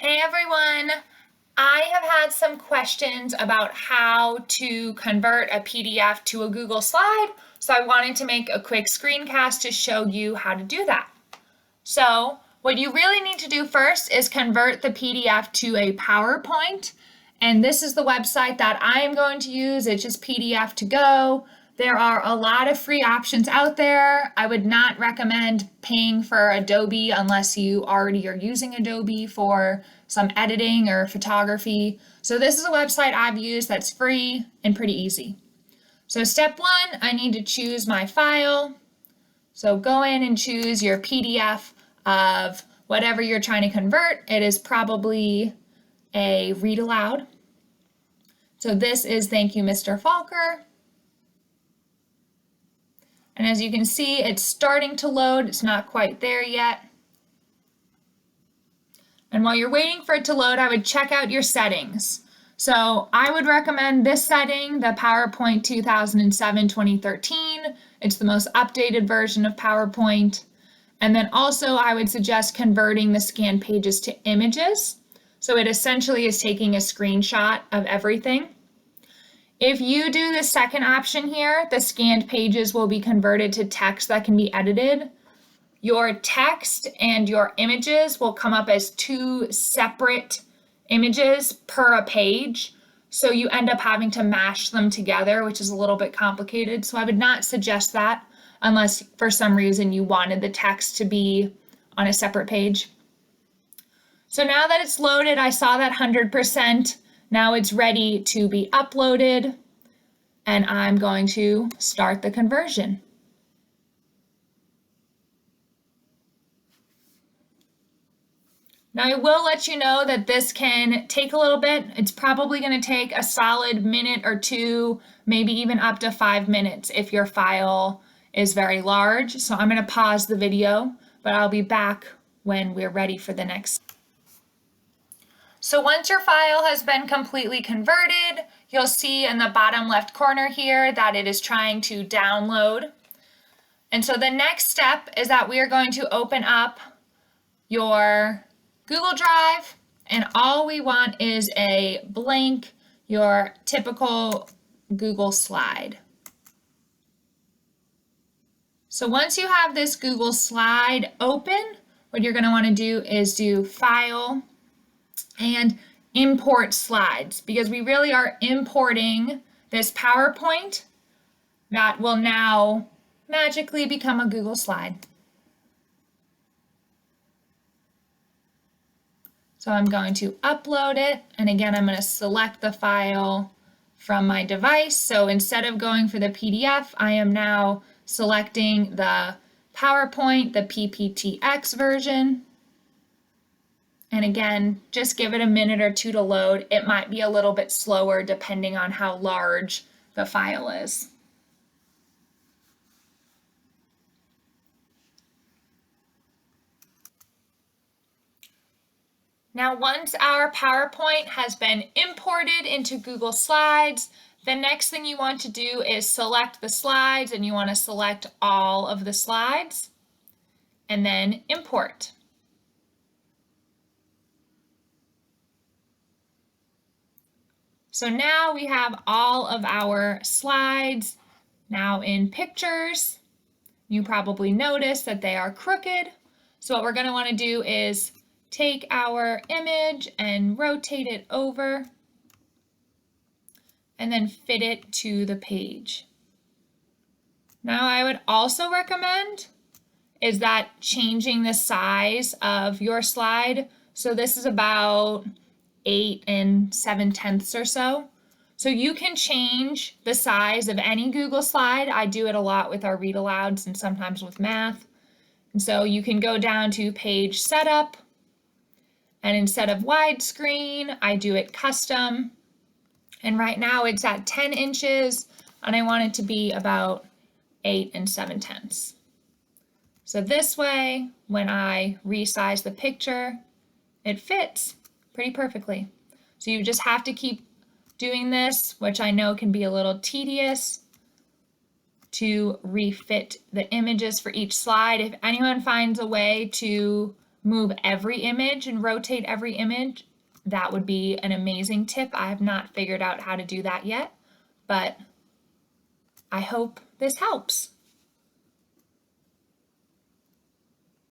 Hey everyone! I have had some questions about how to convert a PDF to a Google slide, so I wanted to make a quick screencast to show you how to do that. So, what you really need to do first is convert the PDF to a PowerPoint, and this is the website that I am going to use. It's just PDF to go. There are a lot of free options out there. I would not recommend paying for Adobe unless you already are using Adobe for some editing or photography. So this is a website I've used that's free and pretty easy. So step one, I need to choose my file. So go in and choose your PDF of whatever you're trying to convert. It is probably a read aloud. So this is Thank You, Mr. Falker. And as you can see, it's starting to load. It's not quite there yet. And while you're waiting for it to load, I would check out your settings. So I would recommend this setting, the PowerPoint 2007-2013. It's the most updated version of PowerPoint. And then also I would suggest converting the scanned pages to images. So it essentially is taking a screenshot of everything. If you do the second option here, the scanned pages will be converted to text that can be edited. Your text and your images will come up as two separate images per a page. So you end up having to mash them together, which is a little bit complicated. So I would not suggest that unless for some reason you wanted the text to be on a separate page. So now that it's loaded, I saw that 100%. Now it's ready to be uploaded, and I'm going to start the conversion. Now I will let you know that this can take a little bit. It's probably going to take a solid minute or two, maybe even up to 5 minutes if your file is very large. So I'm going to pause the video, but I'll be back when we're ready for the next. So once your file has been completely converted, you'll see in the bottom left corner here that it is trying to download. And so the next step is that we are going to open up your Google Drive, and all we want is a blank, your typical Google slide. So once you have this Google slide open, what you're going to want to do is do File and Import Slides, because we really are importing this PowerPoint that will now magically become a Google slide. So I'm going to upload it, and again, I'm going to select the file from my device. So instead of going for the PDF, I am now selecting the PowerPoint, the PPTX version. And again, just give it a minute or two to load. It might be a little bit slower depending on how large the file is. Now, once our PowerPoint has been imported into Google Slides, the next thing you want to do is select the slides, and you want to select all of the slides, and then import. So now we have all of our slides now in pictures. You probably noticed that they are crooked. So what we're going to want to do is take our image and rotate it over, and then fit it to the page. Now I would also recommend is that changing the size of your slide. So this is about 8 7/10 or so. So you can change the size of any Google slide. I do it a lot with our read alouds and sometimes with math. And so you can go down to page setup, and instead of widescreen, I do it custom. And right now it's at 10 inches, and I want it to be about 8 7/10. So this way, when I resize the picture, it fits pretty perfectly. So you just have to keep doing this, which I know can be a little tedious, to refit the images for each slide. If anyone finds a way to move every image and rotate every image, that would be an amazing tip. I have not figured out how to do that yet, but I hope this helps.